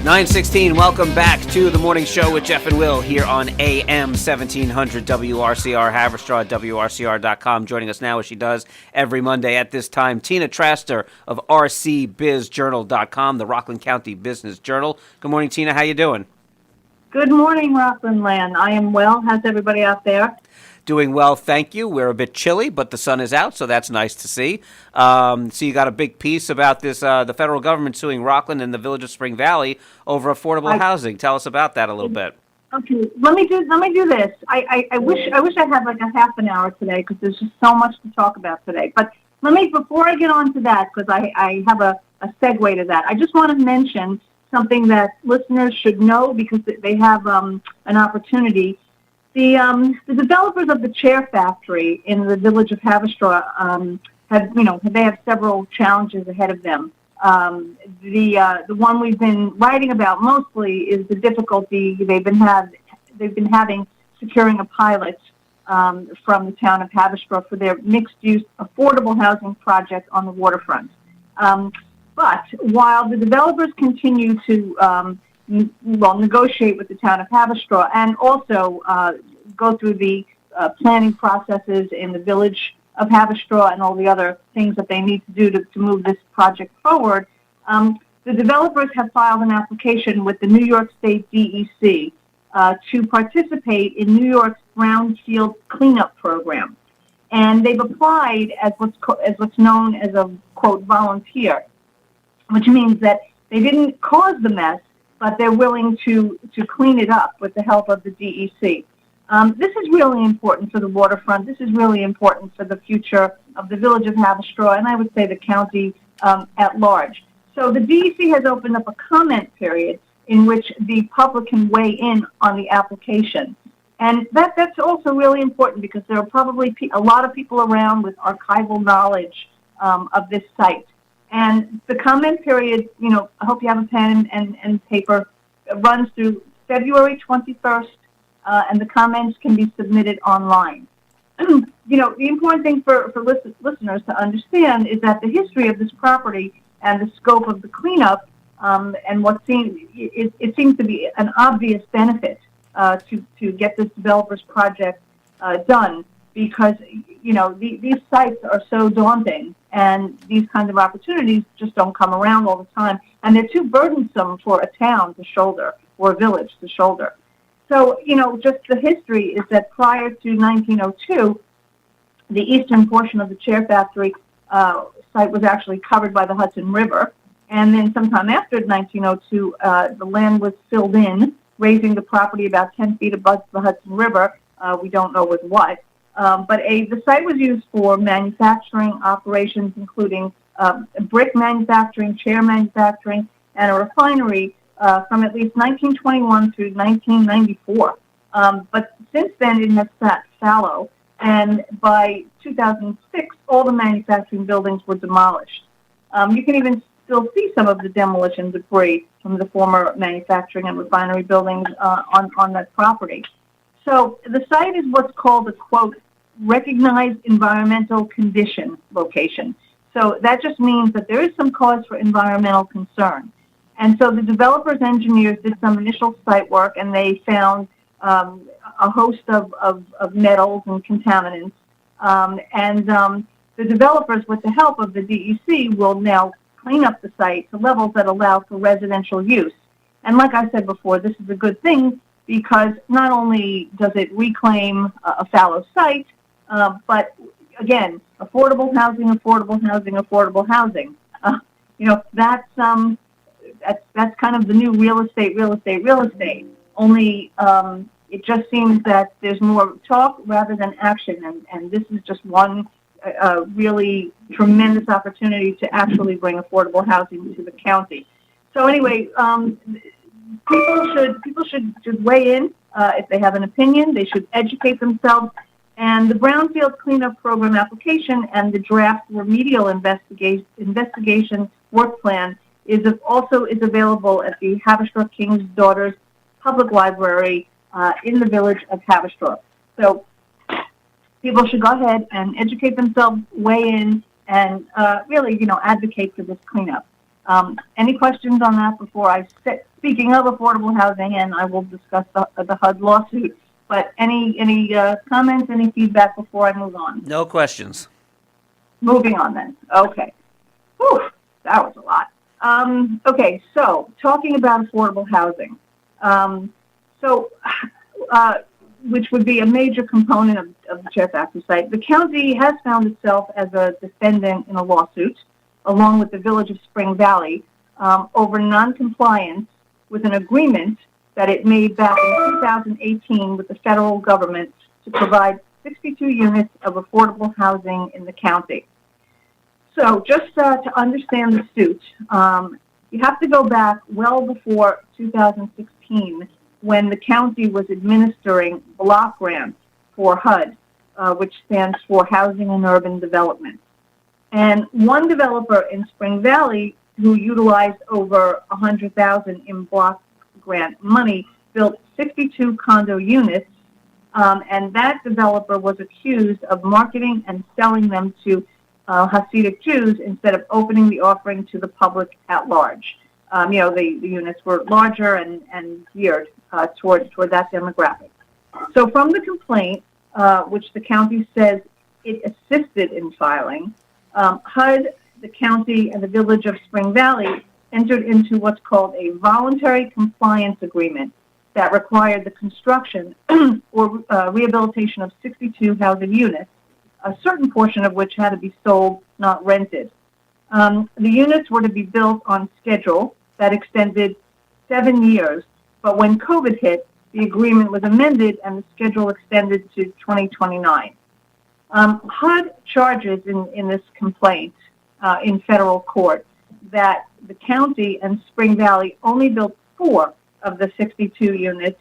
9:16, welcome back to the morning show with Jeff and Will here on AM 1700 WRCR, Haverstraw at WRCR.com. Joining us now as she does every Monday at this time, Tina Traster of RCBizJournal.com, the Rockland County Business Journal. Good morning, Tina. How you doing? Good morning, Rockland land. I am well. How's everybody out there? Doing well, thank you. We're a bit chilly, but the sun is out, so that's nice to see. So you got a big piece about this, the federal government suing Rockland and the Village of Spring Valley over affordable housing. Tell us about that a little bit. Okay, let me do this. I wish I had like a half an hour today because there's just so much to talk about today. But before I get on to that, because I have a segue to that, I just want to mention something that listeners should know because they have an opportunity. The developers of the Chair Factory in the village of Haverstraw they have several challenges ahead of them. The one we've been writing about mostly is the difficulty they've been having securing a pilot from the town of Haverstraw for their mixed-use affordable housing project on the waterfront. But while the developers continue to negotiate with the town of Haverstraw and also go through the planning processes in the village of Haverstraw and all the other things that they need to do to move this project forward, the developers have filed an application with the New York State DEC to participate in New York's Brownfield cleanup program. And they've applied as what's known as a, quote, volunteer, which means that they didn't cause the mess, but they're willing to clean it up with the help of the DEC. This is really important for the waterfront. This is really important for the future of the village of Haverstraw, and I would say the county at large. So the DEC has opened up a comment period in which the public can weigh in on the application. And that's also really important because there are probably a lot of people around with archival knowledge of this site. And the comment period, I hope you have a pen and paper, runs through February 21st, and the comments can be submitted online. The important thing for listeners to understand is that the history of this property and the scope of the cleanup and what it seems to be an obvious benefit to get this developer's project done because, these sites are so daunting and these kinds of opportunities just don't come around all the time. And they're too burdensome for a town to shoulder or a village to shoulder. So, just the history is that prior to 1902, the eastern portion of the Chair Factory site was actually covered by the Hudson River. And then sometime after 1902, the land was filled in, raising the property about 10 feet above the Hudson River. We don't know with what. But the site was used for manufacturing operations, including brick manufacturing, chair manufacturing, and a refinery from at least 1921 through 1994. But since then, it has sat fallow, and by 2006, all the manufacturing buildings were demolished. You can even still see some of the demolition debris from the former manufacturing and refinery buildings on that property. So the site is what's called a, quote, recognized environmental condition location. So that just means that there is some cause for environmental concern. And so the developers' engineers did some initial site work, and they found a host of metals and contaminants. The developers, with the help of the DEC, will now clean up the site to levels that allow for residential use. And like I said before, this is a good thing because not only does it reclaim a fallow site, but again, affordable housing, affordable housing, affordable housing. That's kind of the new real estate. Only it just seems that there's more talk rather than action, and this is just one really tremendous opportunity to actually bring affordable housing to the county. So anyway, people should weigh in if they have an opinion. They should educate themselves. And the Brownfield Cleanup Program application and the draft remedial investigation work plan is available at the Haverstraw King's Daughters Public Library in the village of Haverstraw. So people should go ahead and educate themselves, weigh in, and really, advocate for this cleanup. Any questions on that before I speak speaking of affordable housing, and I will discuss the HUD lawsuit. But any comments, any feedback before I move on? No questions. Moving on then. Okay. Whew, that was a lot. Okay, so talking about affordable housing. Which would be a major component of the CHIP Act site. The county has found itself as a defendant in a lawsuit, along with the village of Spring Valley, over noncompliance with an agreement that it made back in 2018 with the federal government to provide 62 units of affordable housing in the county. So just to understand the suit, you have to go back well before 2016 when the county was administering block grants for HUD, which stands for Housing and Urban Development. And one developer in Spring Valley who utilized over $100,000 in block grant money built 62 condo units, and that developer was accused of marketing and selling them to Hasidic Jews instead of opening the offering to the public at large. The units were larger and geared toward that demographic. So from the complaint, which the county says it assisted in filing, HUD, the county, and the village of Spring Valley entered into what's called a voluntary compliance agreement that required the construction or rehabilitation of 62 housing units, a certain portion of which had to be sold, not rented. The units were to be built on schedule that extended 7 years, but when COVID hit, the agreement was amended and the schedule extended to 2029. HUD charges in this complaint in federal court that the county and Spring Valley only built 4 of the 62 units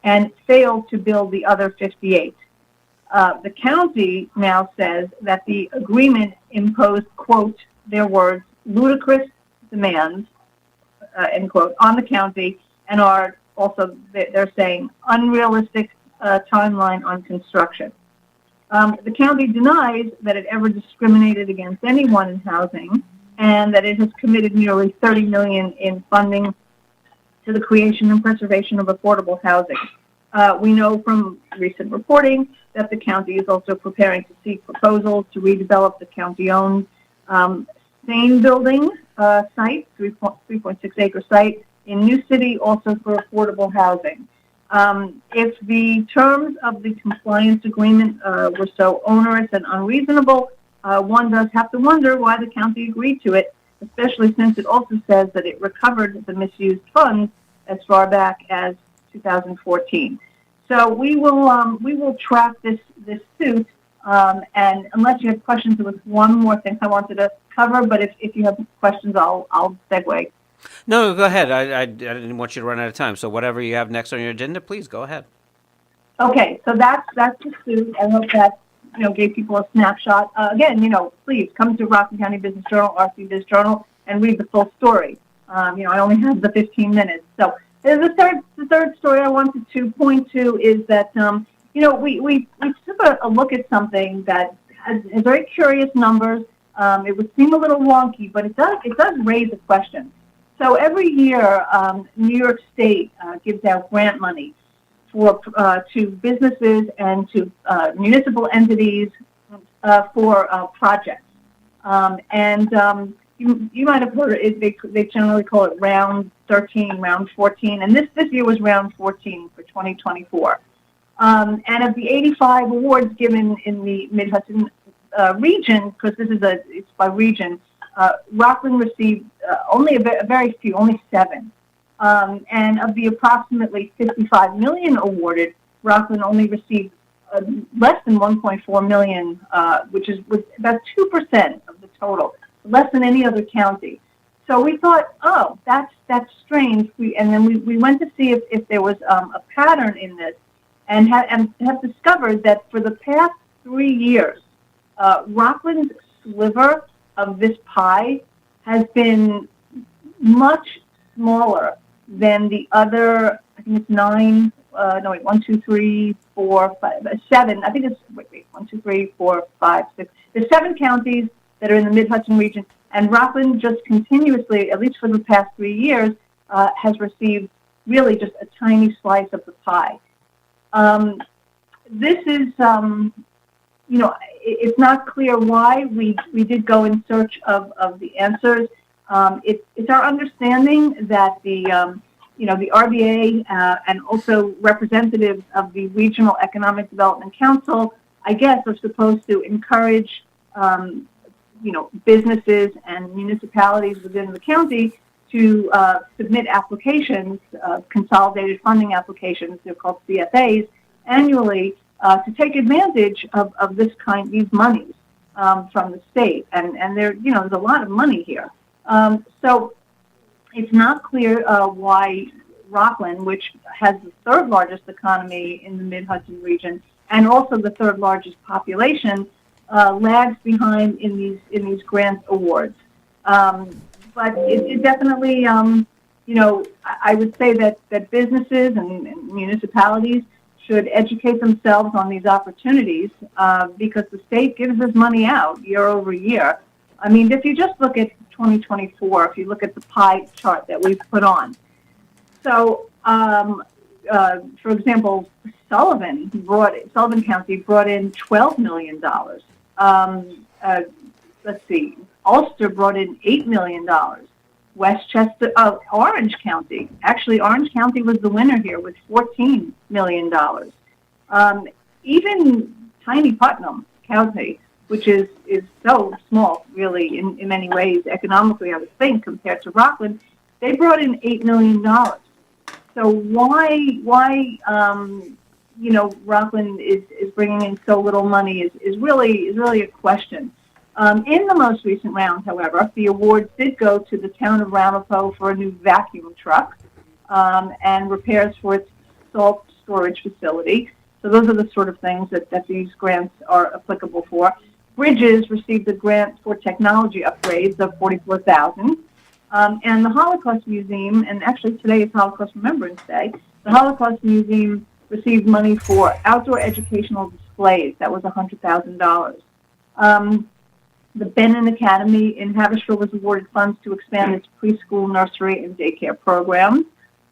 and failed to build the other 58. The county now says that the agreement imposed, quote, their words, ludicrous demands, end quote, on the county, and are also, they're saying, unrealistic timeline on construction. The county denies that it ever discriminated against anyone in housing and that it has committed nearly $30 million in funding to the creation and preservation of affordable housing. We know from recent reporting that the county is also preparing to seek proposals to redevelop the county-owned Sane building site, 3.6 acre site in New City, also for affordable housing. If the terms of the compliance agreement were so onerous and unreasonable, one does have to wonder why the county agreed to it, especially since it also says that it recovered the misused funds as far back as 2014. So we will track this suit, and unless you have questions, there was one more thing I wanted to cover, but if you have questions, I'll segue. No, go ahead. I didn't want you to run out of time. So whatever you have next on your agenda, please go ahead. Okay, so that's the suit. I hope that gave people a snapshot. Again, please come to Rockland County Business Journal, RC Biz Journal, and read the full story. I only have the 15 minutes. So the third story I wanted to point to is that we took a look at something that has very curious numbers. It would seem a little wonky, but it does raise a question. So every year, New York State gives out grant money to businesses and to municipal entities for projects. You might have heard it. They generally call it round 13, round 14, and this year was round 14 for 2024. And of the 85 awards given in the Mid-Hudson region, because it's by region, Rockland received only a very few, only 7. And of the approximately $55 million awarded, Rockland only received less than $1.4 million, which is about 2% of the total, less than any other county. So we thought, oh, that's strange. And then we went to see if there was a pattern in this, and have discovered that for the past 3 years, Rockland's sliver of this pie has been much smaller than the other. I think it's 9. 1, 2, 3, 4, 5, 7. I think it's 1, 2, 3, 4, 5, 6. There's 7 counties that are in the Mid-Hudson region, and Rockland just continuously, at least for the past 3 years, has received really just a tiny slice of the pie. This is, it's not clear why we did go in search of the answers. It's our understanding that the RBA and also representatives of the Regional Economic Development Council, I guess, are supposed to encourage, businesses and municipalities within the county to submit applications, consolidated funding applications, they're called CFAs, annually to take advantage of these monies from the state. And there's a lot of money here. So it's not clear why Rockland, which has the third largest economy in the Mid-Hudson region and also the third largest population, lags behind in these grant awards. But it definitely, I would say that businesses and municipalities should educate themselves on these opportunities because the state gives us money out year over year. I mean, if you just look at 2024, if you look at the pie chart that we've put on. So, for example, Sullivan County brought in $12 million. Let's see, Ulster brought in $8 million. Westchester, Orange County. Actually, Orange County was the winner here with $14 million. Even tiny Putnam County, which is so small, really, in many ways, economically, I would think, compared to Rockland, they brought in $8 million. So why Rockland is bringing in so little money is really a question. In the most recent round, however, the awards did go to the town of Ramapo for a new vacuum truck and repairs for its salt storage facility. So those are the sort of things that these grants are applicable for. Bridges received a grant for technology upgrades of $44,000. And the Holocaust Museum, and actually today is Holocaust Remembrance Day, the Holocaust Museum received money for outdoor educational displays. That was $100,000. The Benton Academy in Haverstraw was awarded funds to expand its preschool, nursery, and daycare programs.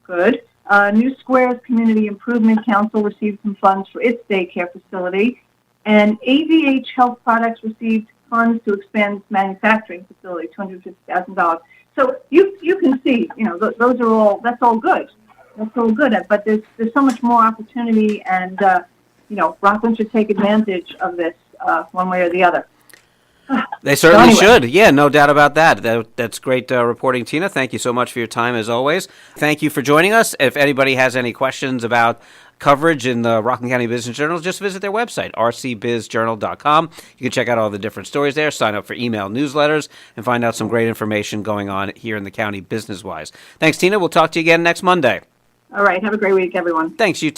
Good. New Squares Community Improvement Council received some funds for its daycare facility. And AVH Health Products received funds to expand its manufacturing facility, $250,000. So you can see, those are all, that's all good. That's all good. But there's so much more opportunity, and, Rockland should take advantage of this one way or the other. They certainly should. Yeah, no doubt about that. That's great reporting, Tina. Thank you so much for your time, as always. Thank you for joining us. If anybody has any questions about coverage in the Rockland County Business Journal, just visit their website, rcbizjournal.com. You can check out all the different stories there, sign up for email newsletters, and find out some great information going on here in the county business-wise. Thanks, Tina. We'll talk to you again next Monday. All right. Have a great week, everyone. Thanks, you too.